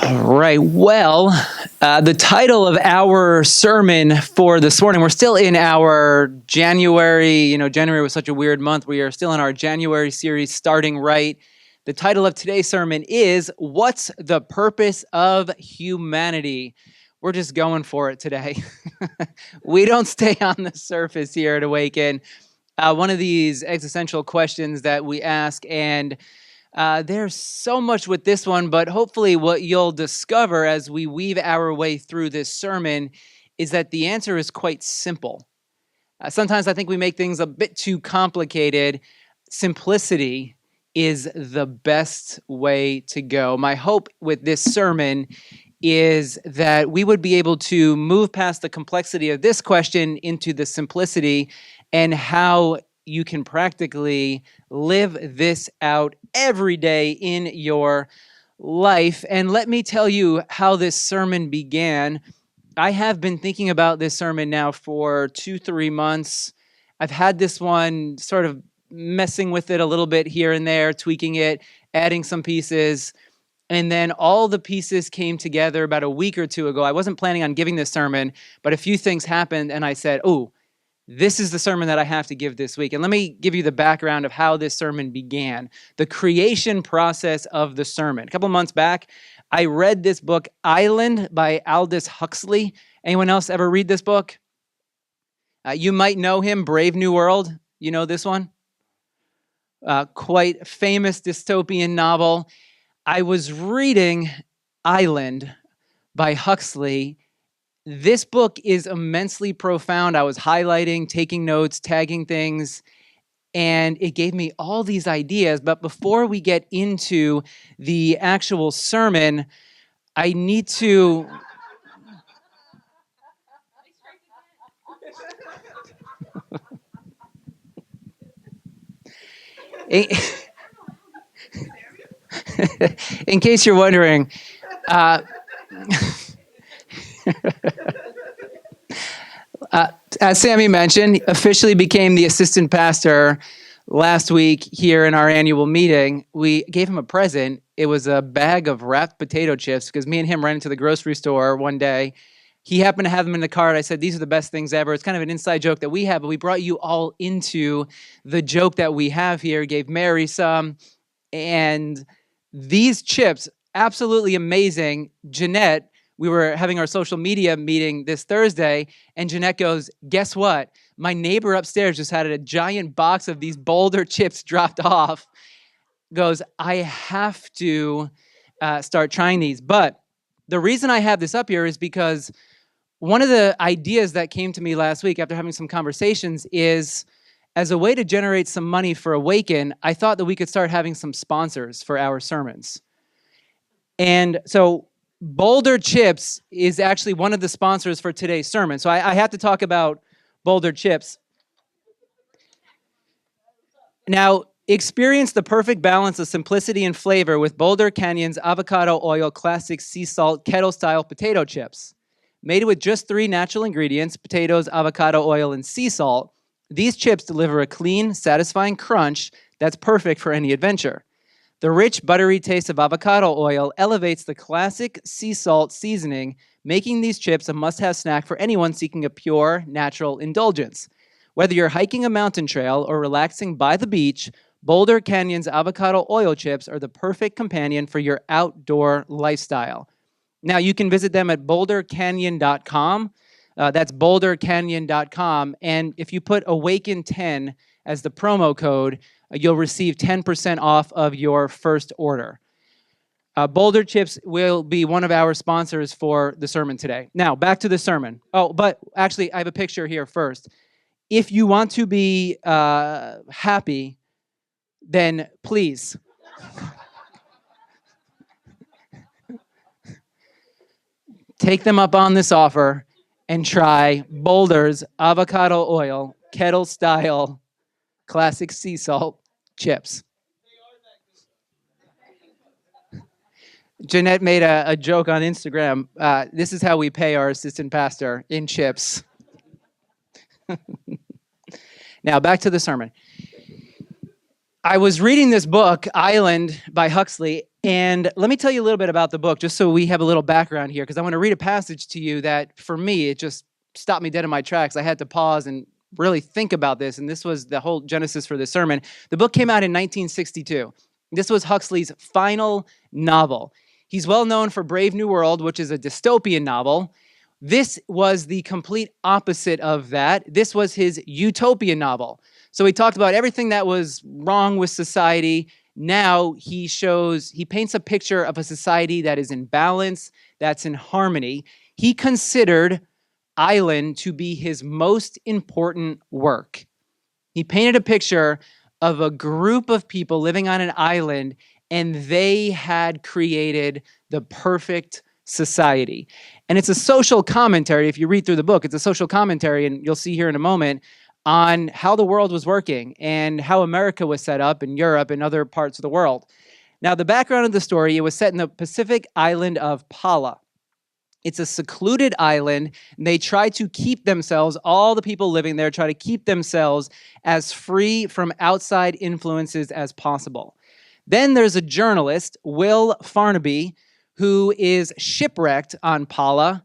All right. Well, the title of our sermon for this morning, we're still in our January, January was such a weird month. We are still in our January series starting right. The title of today's sermon is, What's the Purpose of Humanity? We're just going for it today. We don't stay on the surface here at Awaken. One of these existential questions that we ask, and there's so much with this one, but hopefully what you'll discover as we weave our way through this sermon is that the answer is quite simple. Sometimes I think we make things a bit too complicated. Simplicity is the best way to go. My hope with this sermon is that we would be able to move past the complexity of this question into the simplicity and how you can practically live this out every day in your life. And let me tell you how this sermon began. I have been thinking about this sermon now for 2-3 months. I've had this one sort of messing with it a little bit here and there, tweaking it, adding some pieces. And then all the pieces came together about a week or two ago. I wasn't planning on giving this sermon, but a few things happened and I said, this is the sermon that I have to give this week. And let me give you the background of how this sermon began, the creation process of the sermon. A couple months back, I read this book, Island by Aldous Huxley. Anyone else ever read this book? You might know him, Brave New World. You know this one? Quite famous dystopian novel. I was reading Island by Huxley. This book is immensely profound. I was highlighting, taking notes, tagging things, and it gave me all these ideas. But before we get into the actual sermon, I need to... In case you're wondering, as Sammy mentioned, officially became the assistant pastor last week here in our annual meeting. We gave him a present. It was a bag of wrapped potato chips because me and him ran into the grocery store one day. He happened to have them in the cart. I said, these are the best things ever. It's kind of an inside joke that we have, but we brought you all into the joke that we have here. Gave Mary some. And these chips, absolutely amazing. Jeanette, we were having our social media meeting this Thursday, and Jeanette goes, guess what? My neighbor upstairs just had a giant box of these Boulder chips dropped off. Goes, I have to start trying these. But the reason I have this up here is because one of the ideas that came to me last week after having some conversations is, as a way to generate some money for Awaken, I thought that we could start having some sponsors for our sermons. And so Boulder Chips is actually one of the sponsors for today's sermon. So I have to talk about Boulder Chips. Now, experience the perfect balance of simplicity and flavor with Boulder Canyon's avocado oil classic sea salt kettle-style potato chips. Made with just 3 natural ingredients, potatoes, avocado oil, and sea salt, these chips deliver a clean, satisfying crunch that's perfect for any adventure. The rich, buttery taste of avocado oil elevates the classic sea salt seasoning, making these chips a must-have snack for anyone seeking a pure, natural indulgence. Whether you're hiking a mountain trail or relaxing by the beach, Boulder Canyon's avocado oil chips are the perfect companion for your outdoor lifestyle. Now, you can visit them at bouldercanyon.com. That's bouldercanyon.com. And if you put Awaken10 as the promo code, you'll receive 10% off of your first order. Boulder Chips will be one of our sponsors for the sermon today. Now, back to the sermon. Oh, but actually, I have a picture here first. If you want to be happy, then please take them up on this offer and try Boulder's avocado oil kettle-style classic sea salt chips. Jeanette made a joke on Instagram. This is how we pay our assistant pastor, in chips. Now, back to the sermon. I was reading this book, Island by Huxley, And let me tell you a little bit about the book, just so we have a little background here, because I want to read a passage to you that, for me, it just stopped me dead in my tracks. I had to pause and really think about this, and this was the whole genesis for this sermon. The book came out in 1962. This was Huxley's final novel. He's well known for Brave New World, which is a dystopian novel. This was the complete opposite of that. This was his utopian novel. So he talked about everything that was wrong with society. Now he paints a picture of a society that is in balance, that's in harmony. He considered Island to be his most important work. He painted a picture of a group of people living on an island, and they had created the perfect society. And it's a social commentary. If you read through the book, it's a social commentary, and you'll see here in a moment, on how the world was working and how America was set up in Europe and other parts of the world. Now, the background of the story, it was set in the Pacific island of Pala. It's a secluded island, and they try to keep themselves, all the people living there try to keep themselves as free from outside influences as possible. Then there's a journalist, Will Farnaby, who is shipwrecked on Pala.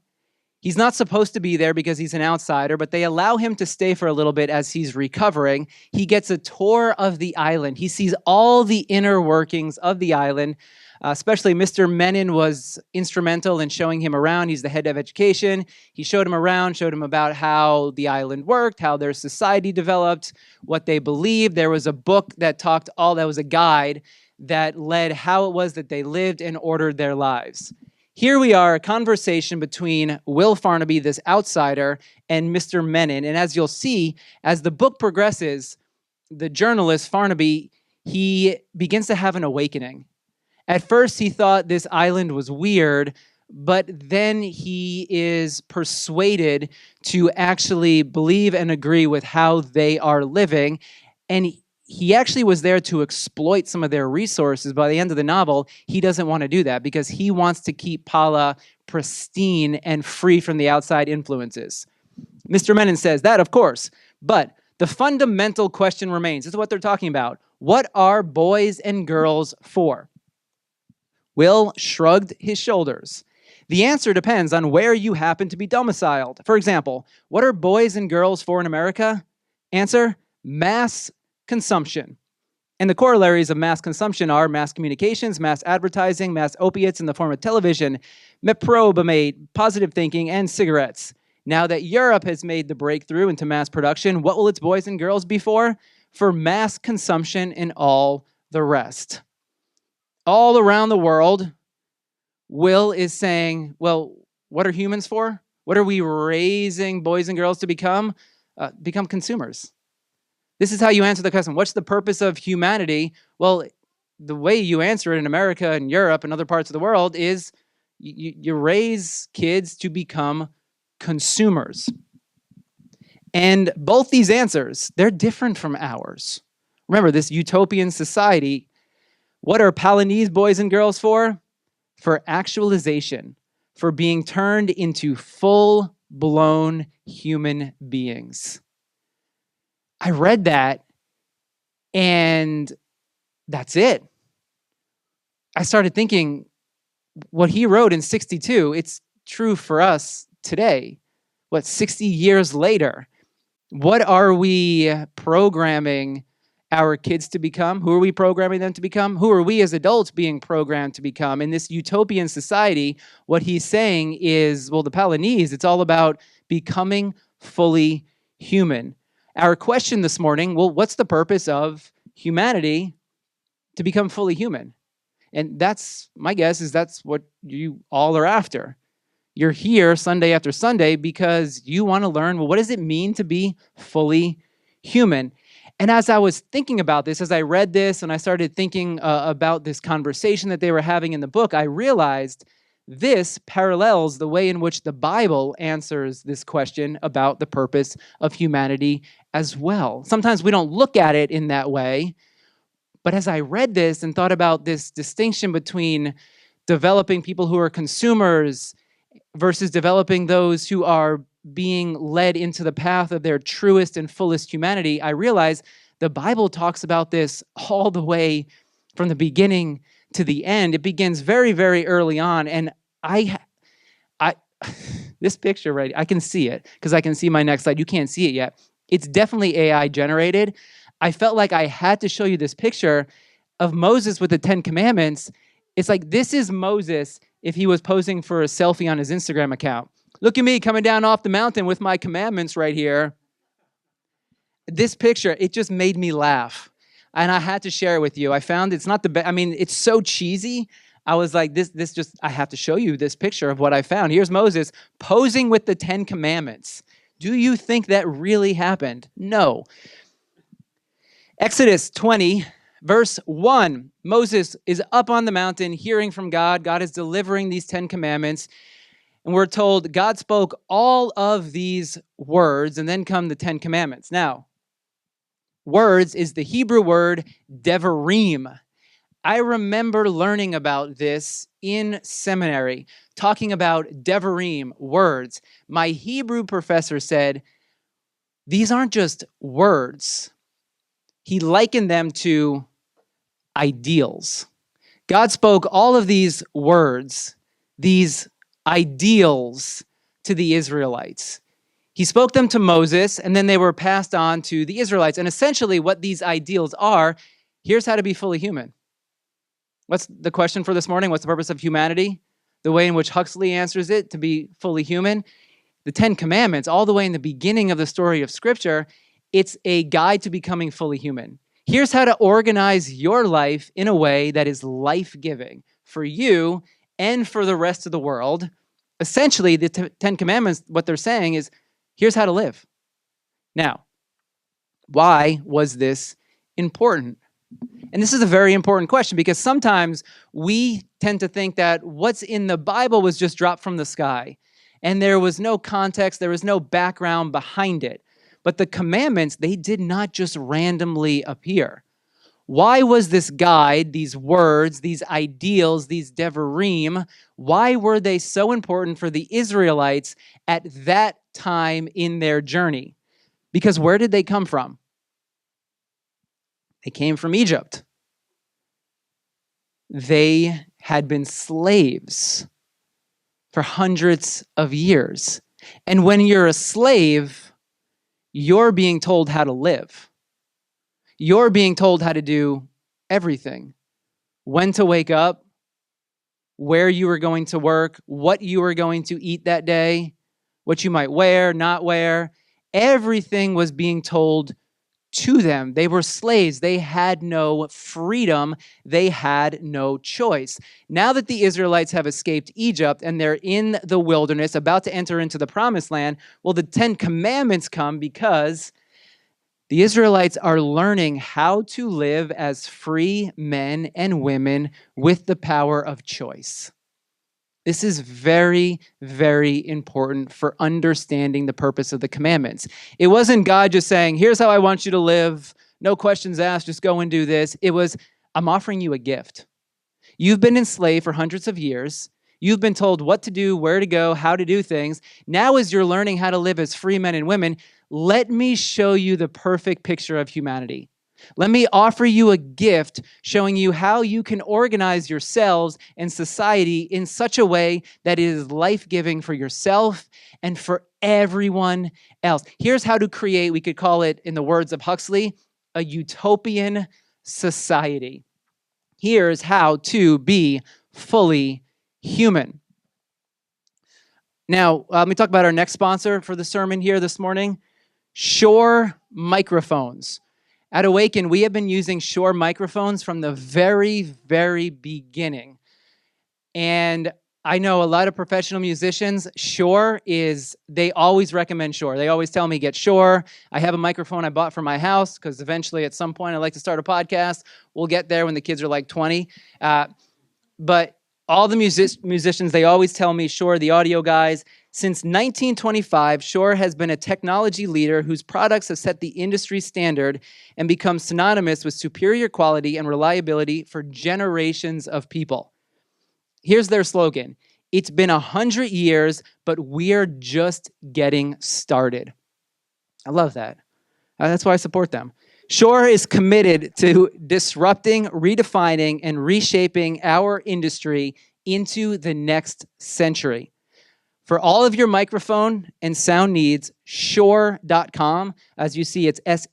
He's not supposed to be there because he's an outsider, but they allow him to stay for a little bit as he's recovering. He gets a tour of the island. He sees all the inner workings of the island. Especially Mr. Menon was instrumental in showing him around. He's the head of education. He showed him around, showed him about how the island worked, how their society developed, what they believed. There was a book that was a guide that led how it was that they lived and ordered their lives. Here we are, a conversation between Will Farnaby, this outsider, and Mr. Menon. And as you'll see, as the book progresses, the journalist, Farnaby, he begins to have an awakening. At first, he thought this island was weird, but then he is persuaded to actually believe and agree with how they are living. And he actually was there to exploit some of their resources. By the end of the novel, he doesn't want to do that because he wants to keep Pala pristine and free from the outside influences. Mr. Menon says that, of course, but the fundamental question remains. This is what they're talking about. What are boys and girls for? Will shrugged his shoulders. The answer depends on where you happen to be domiciled. For example, what are boys and girls for in America? Answer, mass consumption. And the corollaries of mass consumption are mass communications, mass advertising, mass opiates in the form of television, meprobamate, positive thinking, and cigarettes. Now that Europe has made the breakthrough into mass production, what will its boys and girls be for? For mass consumption and all the rest. All around the world, Will is saying, well, what are humans for? What are we raising boys and girls to become? Become consumers. This is how you answer the question. What's the purpose of humanity? Well, the way you answer it in America and Europe and other parts of the world is you raise kids to become consumers. And both these answers, they're different from ours. Remember, this utopian society, what are Palanese boys and girls for? For actualization, for being turned into full-blown human beings. I read that, and that's it. I started thinking, what he wrote in 62, it's true for us today. 60 years later? What are we programming our kids to become? Who are we programming them to become? Who are we as adults being programmed to become? In this utopian society, what he's saying is, well, the Palanese, it's all about becoming fully human. Our question this morning, well, what's the purpose of humanity to become fully human? And that's, my guess is that's what you all are after. You're here Sunday after Sunday because you want to learn, well, what does it mean to be fully human? And as I was thinking about this, as I read this and I started thinking about this conversation that they were having in the book, I realized this parallels the way in which the Bible answers this question about the purpose of humanity as well. Sometimes we don't look at it in that way, but as I read this and thought about this distinction between developing people who are consumers versus developing those who are being led into the path of their truest and fullest humanity, I realize the Bible talks about this all the way from the beginning to the end. It begins very, very early on. And I this picture, right, I can see it because I can see my next slide. You can't see it yet. It's definitely AI generated. I felt like I had to show you this picture of Moses with the 10 Commandments. It's like, this is Moses if he was posing for a selfie on his Instagram account. Look at me coming down off the mountain with my commandments right here. This picture, it just made me laugh. And I had to share it with you. I found it's not the best. I mean, it's so cheesy. I was like, this just, I have to show you this picture of what I found. Here's Moses posing with the 10 Commandments. Do you think that really happened? No. Exodus 20, verse 1. Moses is up on the mountain hearing from God. God is delivering these 10 Commandments. And we're told God spoke all of these words, and then come the 10 Commandments. Now, words is the Hebrew word devarim. I remember learning about this in seminary, talking about devarim, words. My Hebrew professor said, these aren't just words. He likened them to ideals. God spoke all of these words, these ideals, to the Israelites. He spoke them to Moses, and then they were passed on to the Israelites. And essentially what these ideals are, here's how to be fully human. What's the question for this morning? What's the purpose of humanity? The way in which Huxley answers it, to be fully human. The 10 Commandments, all the way in the beginning of the story of Scripture, it's a guide to becoming fully human. Here's how to organize your life in a way that is life-giving for you and for the rest of the world. Essentially, the 10 Commandments, what they're saying is, here's how to live. Now, why was this important? And this is a very important question because sometimes we tend to think that what's in the Bible was just dropped from the sky and there was no context, there was no background behind it. But the commandments, they did not just randomly appear. Why was this guide, these words, these ideals, these devarim, why were they so important for the Israelites at that time in their journey? Because where did they come from? They came from Egypt. They had been slaves for hundreds of years. And when you're a slave, you're being told how to live. You're being told how to do everything. When to wake up, where you were going to work, what you were going to eat that day, what you might wear, not wear. Everything was being told to them. They were slaves. They had no freedom. They had no choice. Now that the Israelites have escaped Egypt and they're in the wilderness, about to enter into the promised land, well, the 10 Commandments come because the Israelites are learning how to live as free men and women with the power of choice. This is very, very important for understanding the purpose of the commandments. It wasn't God just saying, here's how I want you to live, no questions asked, just go and do this. It was, I'm offering you a gift. You've been enslaved for hundreds of years. You've been told what to do, where to go, how to do things. Now as you're learning how to live as free men and women, let me show you the perfect picture of humanity. Let me offer you a gift showing you how you can organize yourselves and society in such a way that it is life-giving for yourself and for everyone else. Here's how to create, we could call it, in the words of Huxley, a utopian society. Here's how to be fully human. Now, let me talk about our next sponsor for the sermon here this morning, Shure microphones. At Awaken, we have been using Shure microphones from the very, very beginning. And I know a lot of professional musicians, they always recommend Shure. They always tell me, get Shure. I have a microphone I bought for my house because eventually at some point I'd like to start a podcast. We'll get there when the kids are like 20. But all the musicians, they always tell me, Shure, the audio guys, since 1925, Shure has been a technology leader whose products have set the industry standard and become synonymous with superior quality and reliability for generations of people. Here's their slogan. It's been 100 years, but we're just getting started. I love that. That's why I support them. Shore is committed to disrupting, redefining, and reshaping our industry into the next century. For all of your microphone and sound needs, shore.com. As you see, it's SHURE.com.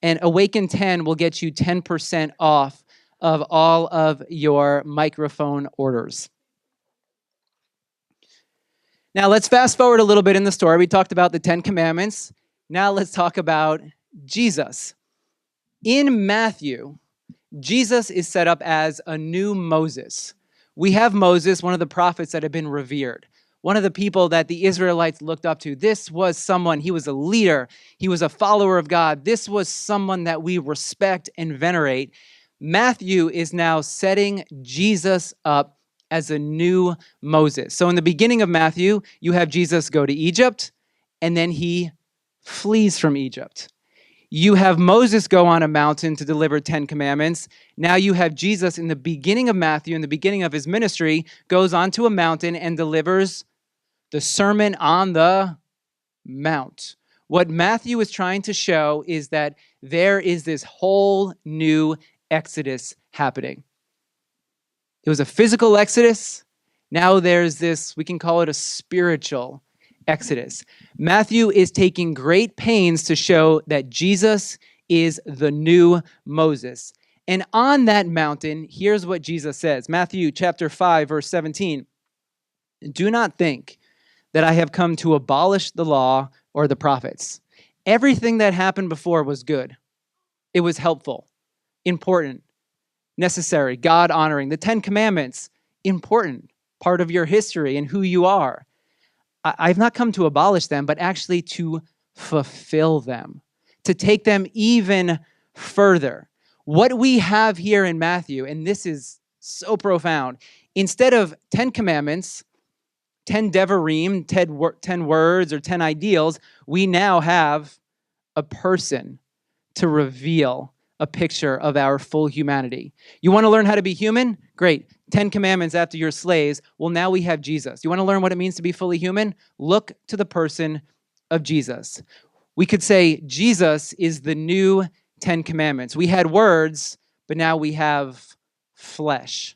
And Awaken 10 will get you 10% off of all of your microphone orders. Now, let's fast forward a little bit in the story. We talked about the 10 Commandments. Now, let's talk about Jesus. In Matthew, Jesus is set up as a new Moses. We have Moses, one of the prophets that had been revered, one of the people that the Israelites looked up to. This was someone, he was a leader, he was a follower of God. This was someone that we respect and venerate. Matthew is now setting Jesus up as a new Moses. So in the beginning of Matthew, you have Jesus go to Egypt, and then he flees from Egypt. You have Moses go on a mountain to deliver 10 commandments. Now you have Jesus in the beginning of Matthew, in the beginning of his ministry, goes onto a mountain and delivers the Sermon on the Mount. What Matthew is trying to show is that there is this whole new exodus happening. It was a physical exodus. Now there's this, we can call it a spiritual exodus. Matthew is taking great pains to show that Jesus is the new Moses. And on that mountain, here's what Jesus says. Matthew chapter 5, verse 17. Do not think that I have come to abolish the law or the prophets. Everything that happened before was good. It was helpful, important, necessary, God-honoring. The 10 Commandments, important, part of your history and who you are. I've not come to abolish them, but actually to fulfill them, to take them even further. What we have here in Matthew, and this is so profound, instead of 10 commandments, 10 devarim, 10 words, or 10 ideals, we now have a person to reveal a picture of our full humanity. You want to learn how to be human? Great. 10 commandments after you're slaves. Well, now we have Jesus. You want to learn what it means to be fully human? Look to the person of Jesus. We could say Jesus is the new 10 commandments. We had words, but now we have flesh.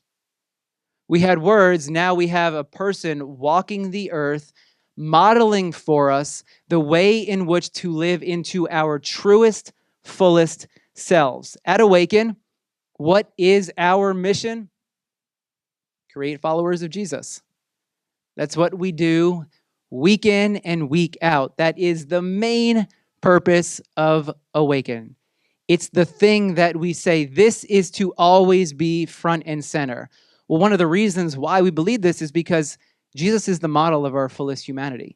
We had words, now we have a person walking the earth, modeling for us the way in which to live into our truest, fullest selves. At Awaken, what is our mission? Create followers of Jesus. That's what we do week in and week out. That is the main purpose of Awaken. It's the thing that we say, this is to always be front and center. Well, one of the reasons why we believe this is because Jesus is the model of our fullest humanity.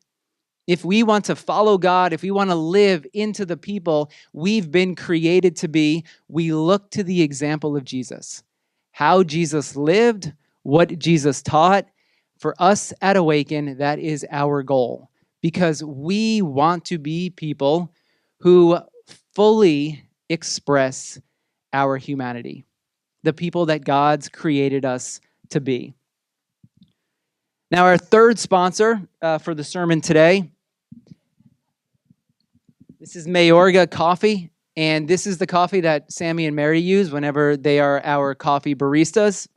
If we want to follow God, if we want to live into the people we've been created to be, we look to the example of Jesus. How Jesus lived, what Jesus taught. For us at Awaken, that is our goal, because we want to be people who fully express our humanity, the people that God's created us to be. Now, our third sponsor for the sermon today, this is Mayorga Coffee, and this is the coffee that Sammy and Mary use whenever they are our coffee baristas.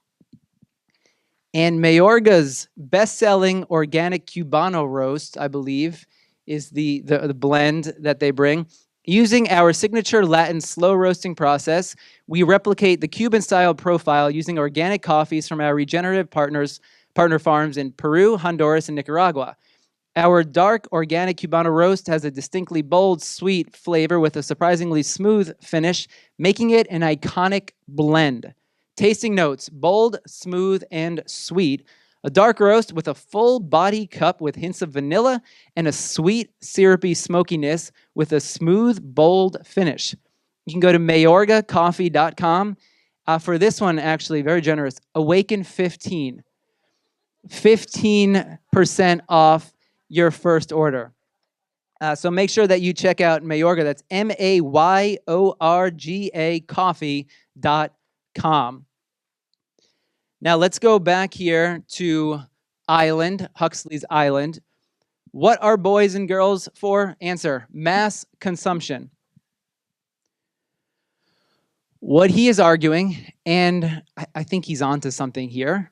And Mayorga's best-selling organic Cubano roast, I believe, is the blend that they bring. Using our signature Latin slow roasting process, we replicate the Cuban-style profile using organic coffees from our regenerative partner farms in Peru, Honduras, and Nicaragua. Our dark organic Cubano roast has a distinctly bold, sweet flavor with a surprisingly smooth finish, making it an iconic blend. Tasting notes, bold, smooth, and sweet. A dark roast with a full body cup with hints of vanilla and a sweet, syrupy smokiness with a smooth, bold finish. You can go to mayorgacoffee.com. For this one, actually, very generous, Awaken 15. 15% off your first order. So make sure that you check out Mayorga. That's Mayorga coffee.com. Now let's go back here to Huxley's Island. What are boys and girls for? Answer, mass consumption. What he is arguing, and I think he's onto something here,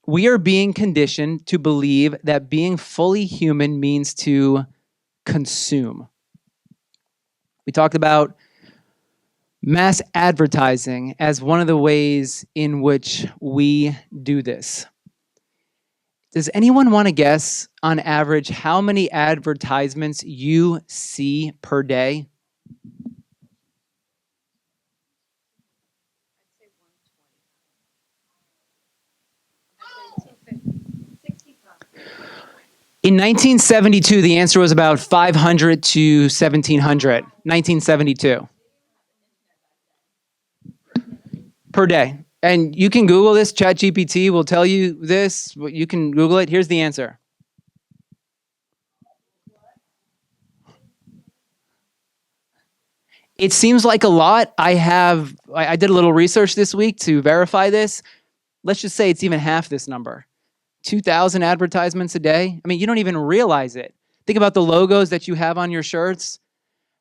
we are being conditioned to believe that being fully human means to consume. We talked about mass advertising as one of the ways in which we do this. Does anyone want to guess, on average, how many advertisements you see per day? In 1972, the answer was about 500 to 1,700. 1972. Per day. And you can Google this. ChatGPT will tell you this. You can Google it. Here's the answer. It seems like a lot. I did a little research this week to verify this. Let's just say it's even half this number. 2,000 advertisements a day. I mean, you don't even realize it. Think about the logos that you have on your shirts.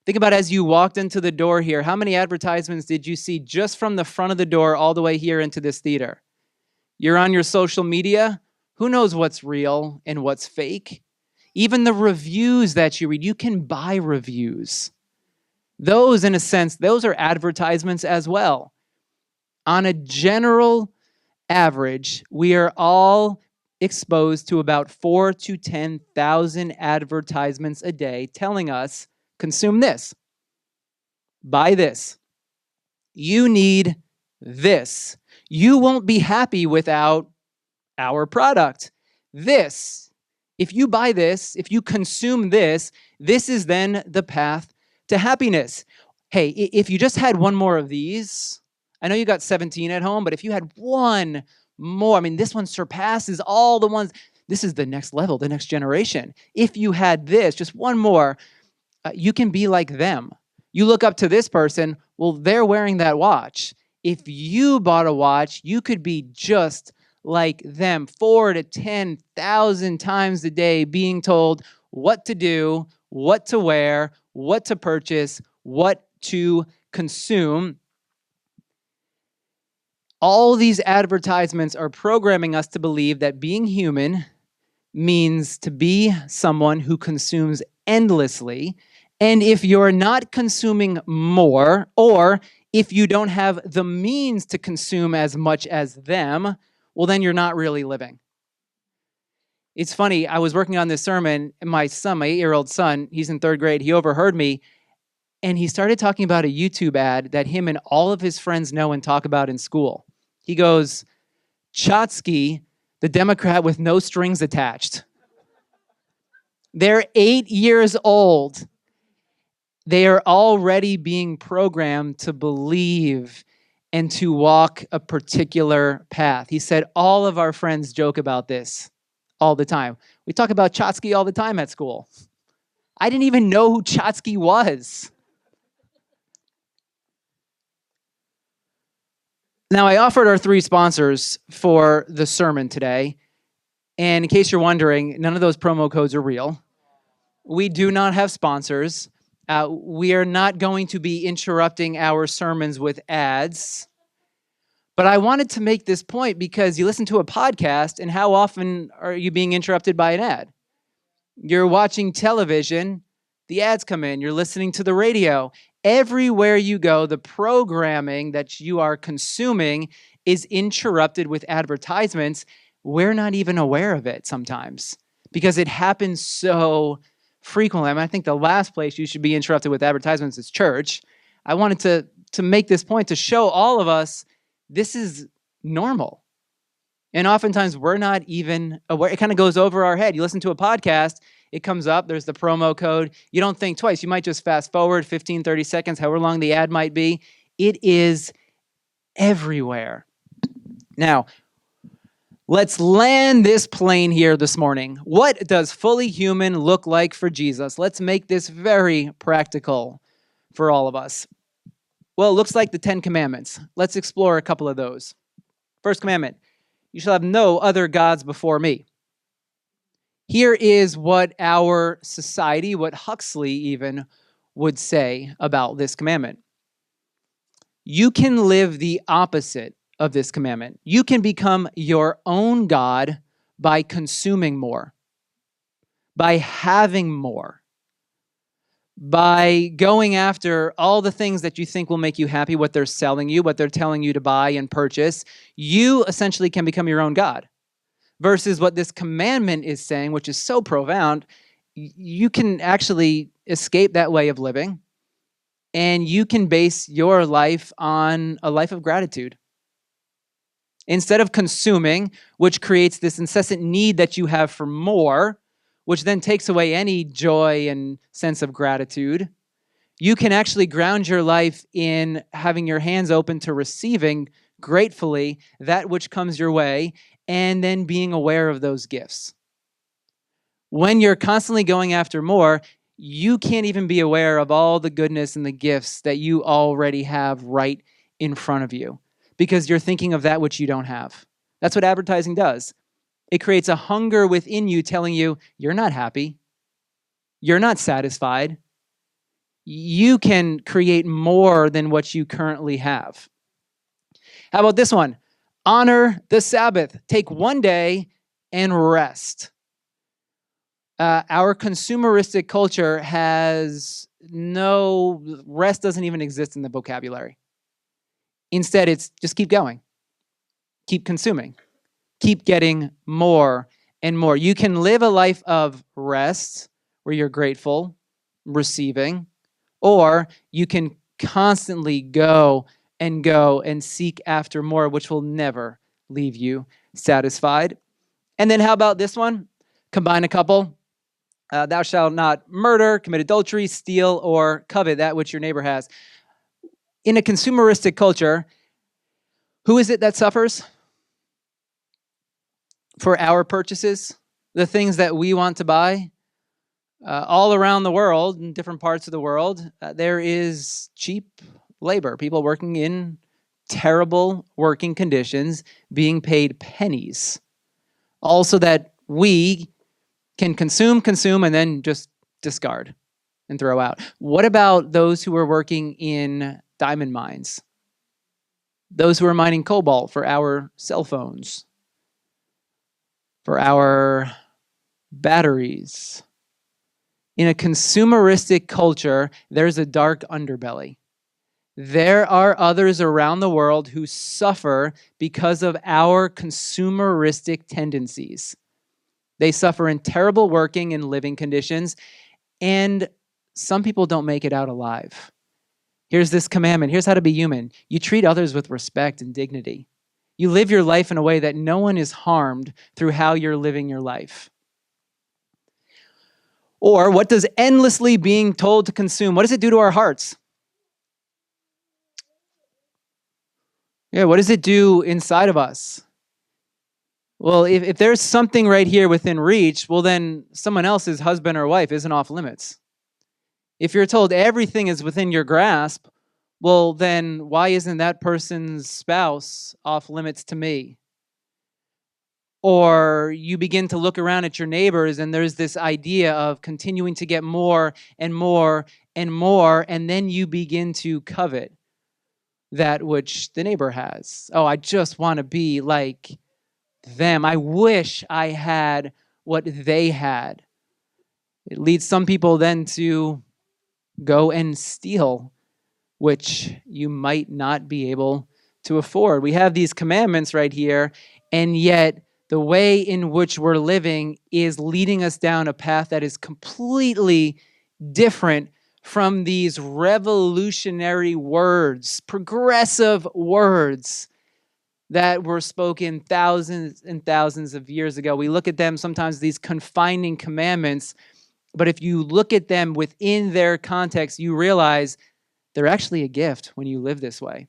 Think about as you walked into the door here, how many advertisements did you see just from the front of the door all the way here into this theater? You're on your social media. Who knows what's real and what's fake? Even the reviews that you read, you can buy reviews. Those, in a sense, those are advertisements as well. On a general average, we are all exposed to about 4,000 to 10,000 advertisements a day telling us, consume this, buy this, you need this, you won't be happy without our product. This, if you buy this, if you consume this, this is then the path to happiness. Hey, if you just had one more of these, I know you got 17 at home, but if you had one more, I mean, this one surpasses all the ones. This is the next level, the next generation. If you had this, just one more, you can be like them. You look up to this person, well, they're wearing that watch. If you bought a watch, you could be just like them. 4,000 to 10,000 times a day being told what to do, what to wear, what to purchase, what to consume. All these advertisements are programming us to believe that being human means to be someone who consumes endlessly. And if you're not consuming more, or if you don't have the means to consume as much as them, well, then you're not really living. It's funny, I was working on this sermon, and my son, my 8-year-old son, he's in 3rd grade, he overheard me, and he started talking about a YouTube ad that him and all of his friends know and talk about in school. He goes, Chotsky, the Democrat with no strings attached. They're 8 years old. They are already being programmed to believe and to walk a particular path. He said, all of our friends joke about this all the time. We talk about Chotsky all the time at school. I didn't even know who Chotsky was. Now, I offered our 3 sponsors for the sermon today. And in case you're wondering, none of those promo codes are real. We do not have sponsors. We are not going to be interrupting our sermons with ads. But I wanted to make this point because you listen to a podcast, and how often are you being interrupted by an ad? You're watching television, the ads come in. You're listening to the radio. Everywhere you go, the programming that you are consuming is interrupted with advertisements. We're not even aware of it sometimes because it happens so frequently. I mean, I think the last place you should be interrupted with advertisements is church. I wanted to make this point to show all of us this is normal. And oftentimes we're not even aware. It kind of goes over our head. You listen to a podcast, it comes up, there's the promo code. You don't think twice. You might just fast forward 15, 30 seconds, however long the ad might be. It is everywhere. Now, let's land this plane here this morning. What does fully human look like for Jesus? Let's make this very practical for all of us. Well, it looks like the 10 commandments. Let's explore a couple of those. First commandment, you shall have no other gods before me. Here is what our society, what Huxley even would say about this commandment. You can live the opposite of this commandment. You can become your own God by consuming more, by having more, by going after all the things that you think will make you happy, what they're selling you, what they're telling you to buy and purchase. You essentially can become your own God. Versus what this commandment is saying, which is so profound, you can actually escape that way of living, and you can base your life on a life of gratitude. Instead of consuming, which creates this incessant need that you have for more, which then takes away any joy and sense of gratitude, you can actually ground your life in having your hands open to receiving gratefully that which comes your way, and then being aware of those gifts. When you're constantly going after more, you can't even be aware of all the goodness and the gifts that you already have right in front of you, because you're thinking of that which you don't have. That's what advertising does. It creates a hunger within you telling you, you're not happy. You're not satisfied. You can create more than what you currently have. How about this one? Honor the Sabbath. Take one day and rest. Our consumeristic culture has no rest, doesn't even exist in the vocabulary. Instead, it's just keep going, keep consuming, keep getting more and more. You can live a life of rest where you're grateful, receiving, or you can constantly go and seek after more, which will never leave you satisfied. And then how about this one? Combine a couple. Thou shalt not murder, commit adultery, steal, or covet that which your neighbor has. In a consumeristic culture, who is it that suffers for our purchases? The things that we want to buy? All around the world, in different parts of the world, there is cheap labor, people working in terrible working conditions, being paid pennies. Also that we can consume, and then just discard and throw out. What about those who are working in diamond mines? Those who are mining cobalt for our cell phones, for our batteries. In a consumeristic culture, there's a dark underbelly. There are others around the world who suffer because of our consumeristic tendencies. They suffer in terrible working and living conditions, and some people don't make it out alive. Here's this commandment. Here's how to be human. You treat others with respect and dignity. You live your life in a way that no one is harmed through how you're living your life. Or what does endlessly being told to consume, what does it do to our hearts? Yeah, what does it do inside of us? Well, if there's something right here within reach, well, then someone else's husband or wife isn't off limits. If you're told everything is within your grasp, well, then why isn't that person's spouse off limits to me? Or you begin to look around at your neighbors and there's this idea of continuing to get more and more and more, and then you begin to covet that which the neighbor has. Oh, I just want to be like them. I wish I had what they had. It leads some people then to go and steal, which you might not be able to afford. We have these commandments right here, and yet the way in which we're living is leading us down a path that is completely different from these revolutionary words, progressive words that were spoken thousands and thousands of years ago. We look at them sometimes, these confining commandments, but if you look at them within their context, you realize they're actually a gift when you live this way,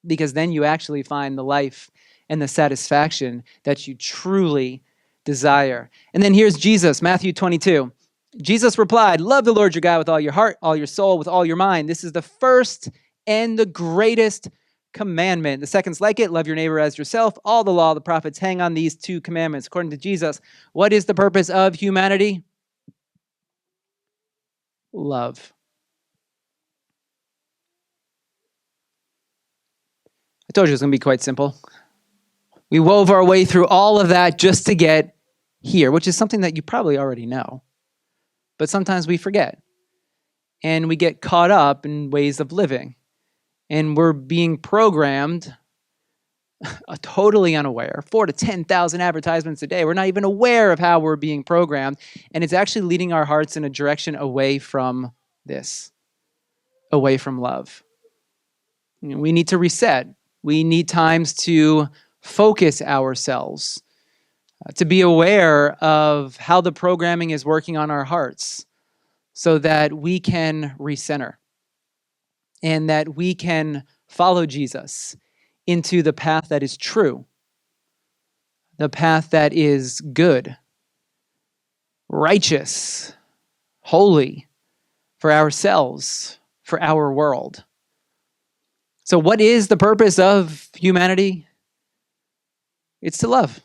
because then you actually find the life and the satisfaction that you truly desire. And then here's Jesus, Matthew 22. Jesus replied, love the Lord your God with all your heart, all your soul, with all your mind. This is the first and the greatest commandment. The second's like it, love your neighbor as yourself. All the law, the prophets hang on these two commandments. According to Jesus, what is the purpose of humanity? Love. told you it was going to be quite simple. We wove our way through all of that just to get here, which is something that you probably already know. But sometimes we forget. And we get caught up in ways of living. And we're being programmed totally unaware. 4,000 to 10,000 advertisements a day. We're not even aware of how we're being programmed. And it's actually leading our hearts in a direction away from this, away from love. We need to reset. We need times to focus ourselves, to be aware of how the programming is working on our hearts so that we can recenter and that we can follow Jesus into the path that is true, the path that is good, righteous, holy for ourselves, for our world. So what is the purpose of humanity? It's to love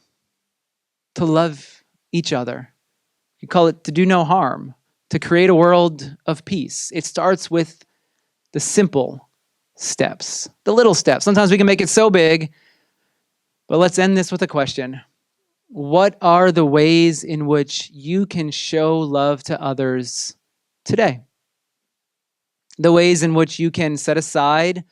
each other. You call it to do no harm, to create a world of peace. It starts with the simple steps, the little steps. Sometimes we can make it so big, but let's end this with a question. What are the ways in which you can show love to others today? The ways in which you can set aside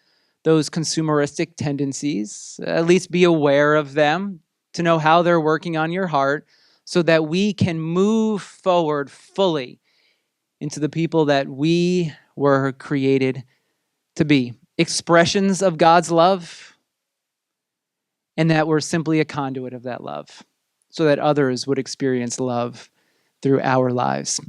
those consumeristic tendencies, at least be aware of them, to know how they're working on your heart, so that we can move forward fully into the people that we were created to be. Expressions of God's love, and that we're simply a conduit of that love, so that others would experience love through our lives.